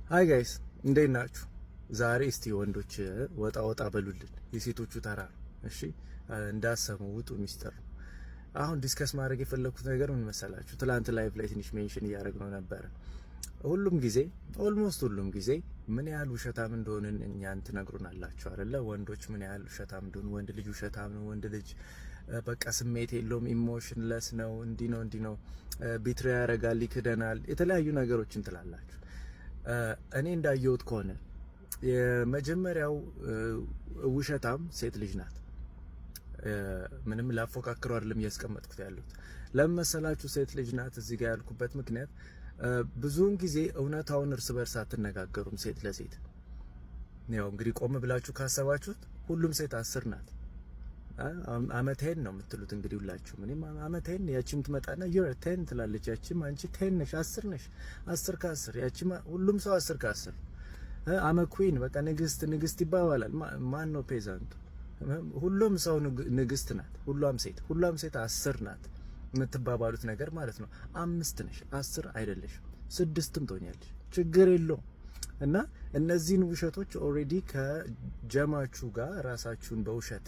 ሃይ ጋይስ እንዴት ናችሁ? ዛሬ እስቲ ወንዶች ወጣ ወጣ በሉልን። የሴቶቹ ተራ ነው። እሺ እንዳሰሙ ውጡ። ሚስጥር ነው። አሁን ዲስከስ ማድረግ የፈለኩት ነገር ምን መሰላችሁ? ትላንት ላይቭ ላይ ትንሽ ሜንሽን እያደረግነው ነበረ። ሁሉም ጊዜ ኦልሞስት ሁሉም ጊዜ ምን ያህል ውሸታም እንደሆንን እኛን ትነግሩናላችሁ አይደለ? ወንዶች ምን ያህል ውሸታም እንደሆን፣ ወንድ ልጅ ውሸታም ነው፣ ወንድ ልጅ በቃ ስሜት የለውም፣ ኢሞሽንለስ ነው፣ እንዲህ ነው፣ ቢትሬ ያደርጋል፣ ይክደናል፣ የተለያዩ ነገሮችን ትላላችሁ። እኔ እንዳየሁት ከሆነ የመጀመሪያው ውሸታም ሴት ልጅ ናት። ምንም ላፎካክሩ አይደለም እያስቀመጥኩት ያለሁት። ለምን መሰላችሁ? ሴት ልጅ ናት እዚህ ጋር ያልኩበት ምክንያት ብዙውን ጊዜ እውነታውን እርስ በርስ አትነጋገሩም ሴት ለሴት። ያው እንግዲህ ቆም ብላችሁ ካሰባችሁት ሁሉም ሴት 10 ናት። አመቴን ነው የምትሉት እንግዲህ ሁላችሁም። እኔም አመቴን ያቺም ትመጣና ዩር 10 ትላለች፣ ያቺም አንቺ 10 ነሽ፣ 10 ነሽ፣ 10 ከ10 ያቺም ሁሉም ሰው 10 ከ10 አመ ኩዊን በቃ ንግስት ይባባላል። ማን ነው ፔዛንቱ? ሁሉም ሰው ንግስት ናት። ሁሉም ሴት 10 ናት የምትባባሉት ነገር ማለት ነው። 5 ነሽ 10 አይደለሽም፣ 6ም ትሆኛለሽ፣ ችግር የለውም። እና እነዚህን ውሸቶች ኦሬዲ ከጀማችሁ ጋር ራሳችሁን በውሸት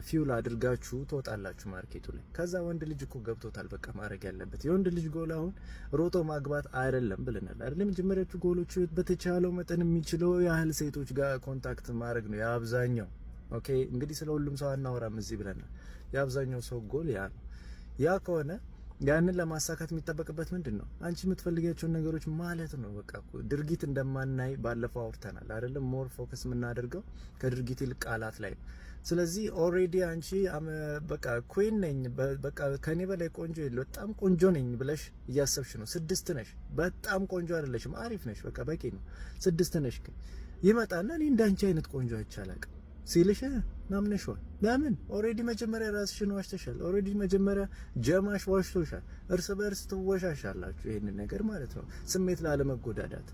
ፊውል አድርጋችሁ ትወጣላችሁ ማርኬቱ ላይ። ከዛ ወንድ ልጅ እኮ ገብቶታል በቃ ማድረግ ያለበት የወንድ ልጅ ጎል አሁን ሮጦ ማግባት አይደለም ብለናል አይደለም? መጀመሪያዎቹ ጎሎች በተቻለው መጠን የሚችለው ያህል ሴቶች ጋር ኮንታክት ማድረግ ነው የአብዛኛው። ኦኬ እንግዲህ ስለ ሁሉም ሰው አናወራም እዚህ ብለናል። የአብዛኛው ሰው ጎል ያ ነው። ያ ከሆነ ያንን ለማሳካት የሚጠበቅበት ምንድን ነው? አንቺ የምትፈልጊያቸውን ነገሮች ማለት ነው። በቃ ድርጊት እንደማናይ ባለፈው አውርተናል አይደለም? ሞር ፎከስ የምናደርገው ከድርጊት ይልቅ ቃላት ላይ ነው። ስለዚህ ኦሬዲ አንቺ በቃ ኩዊን ነኝ፣ በቃ ከኔ በላይ ቆንጆ የለ፣ በጣም ቆንጆ ነኝ ብለሽ እያሰብሽ ነው። 6 ነሽ፣ በጣም ቆንጆ አይደለሽም፣ አሪፍ ነሽ፣ በቃ በቂ ነው። 6 ነሽ። ግን ይመጣና እኔ እንዳንቺ አይነት ቆንጆ አይቻላቅ ሲልሽ ናምነሽዋል። ለምን? ኦሬዲ መጀመሪያ ራስሽን ዋሽተሻል። ኦሬዲ መጀመሪያ ጀማሽ ዋሽቶሻል። እርስ በእርስ ትወሻሻላችሁ። ይሄንን ነገር ማለት ነው ስሜት ላለመጎዳዳት።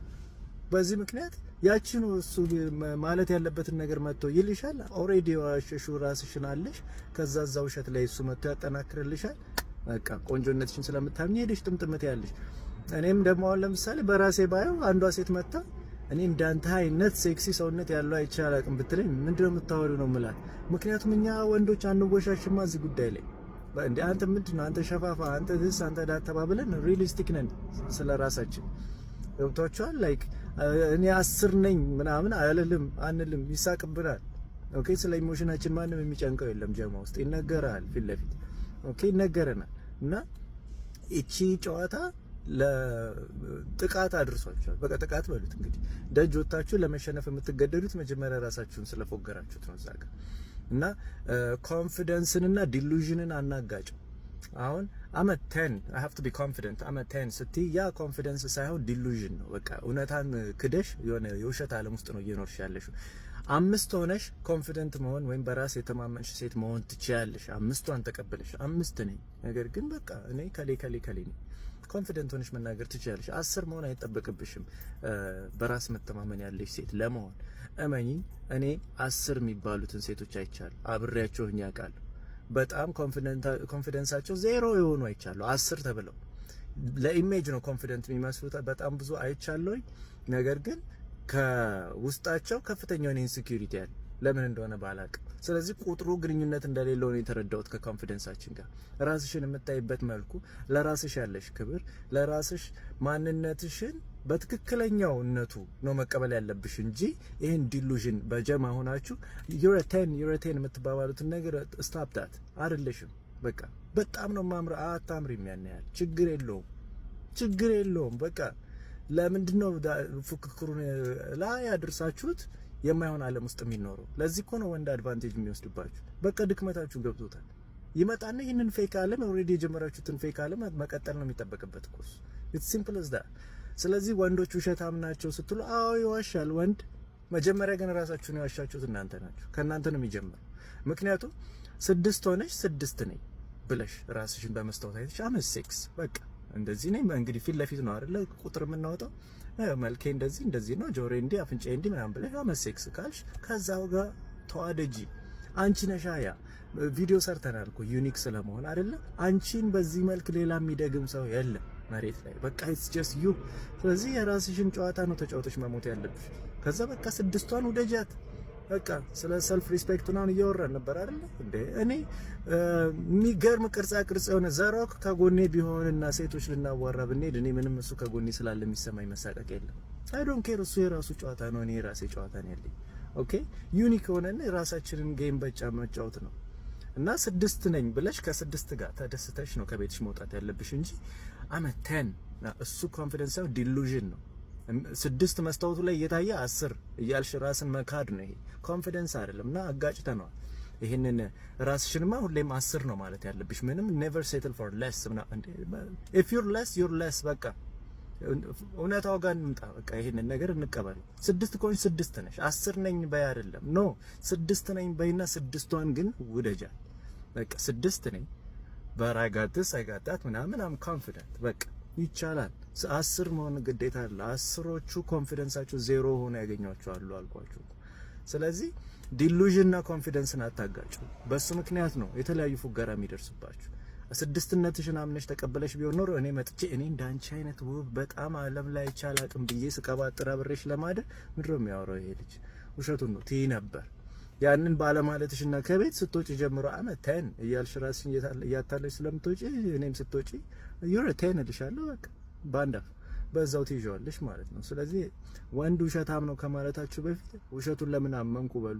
በዚህ ምክንያት ያቺን እሱ ማለት ያለበትን ነገር መጥቶ ይልሻል። ኦሬዲ ዋሽሹ ራስሽን አለሽ። ከዛ እዛ ውሸት ላይ እሱ መጥቶ ያጠናክርልሻል። በቃ ቆንጆነትሽን ስለምታምኚ ሄደሽ ጥምጥምት ያለሽ። እኔም ደግሞ አሁን ለምሳሌ በራሴ ባየው አንዷ ሴት መጣ እኔ እንዳንተ አይነት ሴክሲ ሰውነት ያለው አይቻላልም ብትለኝ ምንድነው የምታወሪው ነው የምላት። ምክንያቱም እኛ ወንዶች አንወሻሽማ እዚህ ጉዳይ ላይ እንዴ። አንተ ምንድነው አንተ ሸፋፋ፣ አንተ this አንተ ዳ ተባብለን ሪሊስቲክ ነን ስለራሳችን። ገብቷችኋል? ላይክ እኔ 10 ነኝ ምናምን አንልም፣ ይሳቅብናል። ኦኬ ስለ ኢሞሽናችን ማንም የሚጨንቀው የለም። ጀማ ውስጥ ይነገራል፣ ፊት ለፊት ኦኬ ይነገረናል። እና እቺ ጨዋታ ለጥቃት አድርሷቸዋል። በቃ ጥቃት በሉት እንግዲህ። ደጅ ወጣችሁ ለመሸነፍ የምትገደዱት መጀመሪያ ራሳችሁን ስለፎገራችሁት ነው እዛ ጋር። እና ኮንፊደንስንና ዲሉዥንን አናጋጭው። አሁን አመ 10 I have to be confident አመ 10 ስትይ ያ ኮንፊደንስ ሳይሆን ዲሉዥን ነው። በቃ እውነታን ክደሽ የሆነ የውሸት ዓለም ውስጥ ነው እየኖርሽ ያለሽው። 5 ሆነሽ ኮንፊደንት መሆን ወይም በራስ የተማመንሽ ሴት መሆን ትችያለሽ። 5ቷን ተቀበለሽ 5 ነኝ፣ ነገር ግን በቃ እኔ ከሌ ነኝ ኮንፊደንት ሆነሽ መናገር ትችያለሽ። 10 መሆን አይጠበቅብሽም በራስ መተማመን ያለሽ ሴት ለመሆን። እመኚኝ እኔ 10 የሚባሉትን ሴቶች አይቻለሁ፣ አብሬያቸው ያውቃሉ። በጣም ኮንፊደንሳቸው ዜሮ የሆኑ አይቻለሁ። 10 ተብለው ለኢሜጅ ነው ኮንፊደንት የሚመስሉት በጣም ብዙ አይቻለሁ። ነገር ግን ከውስጣቸው ከፍተኛውን ኢንሴኩሪቲ ያለ ለምን እንደሆነ ባላቅም። ስለዚህ ቁጥሩ ግንኙነት እንደሌለው ነው የተረዳሁት ከኮንፊደንሳችን ጋር። ራስሽን የምታይበት መልኩ፣ ለራስሽ ያለሽ ክብር፣ ለራስሽ ማንነትሽን በትክክለኛውነቱ ነው መቀበል ያለብሽ እንጂ ይሄን ዲሉዥን በጀማ ሆናችሁ ዩር 10 የምትባባሉትን ነገር ስታፕ ዳት አይደለሽም። በቃ በጣም ነው ማምራ አታምሪም። ያን ያህል ችግር የለውም። በቃ ለምንድነው ፉክክሩን ላይ ያድርሳችሁት የማይሆን ዓለም ውስጥ የሚኖረው? ለዚህ እኮ ነው ወንድ አድቫንቴጅ የሚወስድባችሁ። በቃ ድክመታችሁ ገብቶታል። ይመጣና ይሄንን ፌክ ዓለም ኦሬዲ የጀመራችሁትን ፌክ ዓለም መቀጠል ነው የሚጠበቅበት እኮ። ኢትስ ሲምፕል አስ ዳት። ስለዚህ ወንዶች ውሸታም ናቸው ስትሉ አዎ ይዋሻል ወንድ። መጀመሪያ ግን ራሳችሁን የዋሻችሁት እናንተ ናችሁ። ከእናንተ ነው የሚጀምረው። ምክንያቱም 6 ሆነሽ 6 ነኝ ብለሽ ራስሽን በመስታወት አይተሽ 6 በቃ እንደዚህ ነኝ። እንግዲህ ፊት ለፊት ነው አይደለ ቁጥር የምናወጣው። መልኬ እንደዚህ ነው፣ ጆሮዬ እንዲህ፣ አፍንጫዬ እንዲህ ምናምን ብለሽ 6 ካልሽ ከዛው ጋር ተዋደጂ። አንቺ ነሻያ ቪዲዮ ሰርተናል እኮ ዩኒክ ስለመሆን አይደለ? አንቺን በዚህ መልክ ሌላ የሚደግም ሰው የለም። መሬት ላይ በቃ ኢትስ ጀስት ዩ። ስለዚህ የራስሽን ጨዋታ ነው ተጫውተሽ መሞት ያለብሽ። ከዛ በቃ ስድስቷን ውደጃት። በቃ ስለ ሰልፍ ሪስፔክት ነው እያወራን ነበር አይደል እንዴ? እኔ የሚገርም ቅርጻ ቅርጽ የሆነ ዘሮክ ከጎኔ ቢሆንና ሴቶች ልናዋራ ብንሄድ እኔ ምንም እሱ ከጎኔ ስላለ የሚሰማኝ መሳቀቅ የለም። አይ ዶንት ኬር። እሱ የራሱ ጨዋታ ነው፣ እኔ የራሴ ጨዋታ ነው ያለኝ። ኦኬ ዩኒክ ሆነን የራሳችንን ጌም በጫ መጫወት ነው። እና 6 ነኝ ብለሽ ከ6 ጋር ተደስተሽ ነው ከቤትሽ መውጣት ያለብሽ እንጂ አመተን እሱ ኮንፊደንስ ነው፣ ዲሉዥን ነው። 6 መስታወቱ ላይ እየታየ 10 እያልሽ ራስን መካድ ነው። ይሄ ኮንፊደንስ አይደለም። እና አጋጭተነዋል። ይሄንን ራስሽንማ ሁሌም 10 ነው ማለት ያለብሽ። ምንም ኔቨር ሴትል ፎር ሌስ ኢፍ ዩር ሌስ ዩር ሌስ። በቃ እውነታው ጋር እንምጣ። በቃ ይሄንን ነገር እንቀበል። 6 ኮንሽ 6 ነሽ። 10 ነኝ በይ አይደለም። ኖ 6 ነኝ በይና 6ቷን ግን ውደጃ። በቃ 6 ነኝ በራጋትስ አይጋታት ምናምን አም ኮንፊደንት። በቃ ይቻላል። 10 መሆን ግዴታ አለ። 10ዎቹ ኮንፊደንሳቸው 0 ሆነ ያገኟቸው አሉ አልኳችሁ። ስለዚህ ዲሉዥንና ኮንፊደንስን አታጋጩ። በሱ ምክንያት ነው የተለያዩ ፉገራ የሚደርስባችሁ። 6ነትሽን አምነሽ ተቀበለሽ ቢሆን ኖሮ እኔ መጥቼ እኔ እንዳንቺ አይነት ውብ በጣም ዓለም ላይ ይቻል አቅም ብዬ ስቀባጥራ ብሬሽ ለማደ ምድሮ የሚያወራው ይሄ ልጅ ውሸቱን ነው ትይ ነበር። ያንን ባለማለትሽና ከቤት ስትወጪ ጀምሮ አመተን እያልሽ ራስሽን እያታለሽ ስለምትወጪ እኔም ስትወጪ ዩር ቴን እልሻለሁ። በቃ ባንዳ በዛው ትይዣለሽ ማለት ነው። ስለዚህ ወንድ ውሸታም ነው ከማለታችሁ በፊት ውሸቱን ለምን አመንኩ በሉ።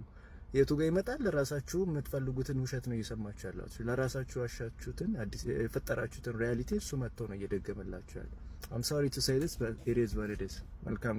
የቱ ጋር ይመጣል? ለራሳችሁ የምትፈልጉትን ውሸት ነው እየሰማችሁ ያላችሁ። ለራሳችሁ ዋሻችሁትን አዲስ የፈጠራችሁትን ሪያሊቲ እሱ መጥቶ ነው እየደገመላችሁ ያለው። I'm sorry to say this but it is what it is። መልካም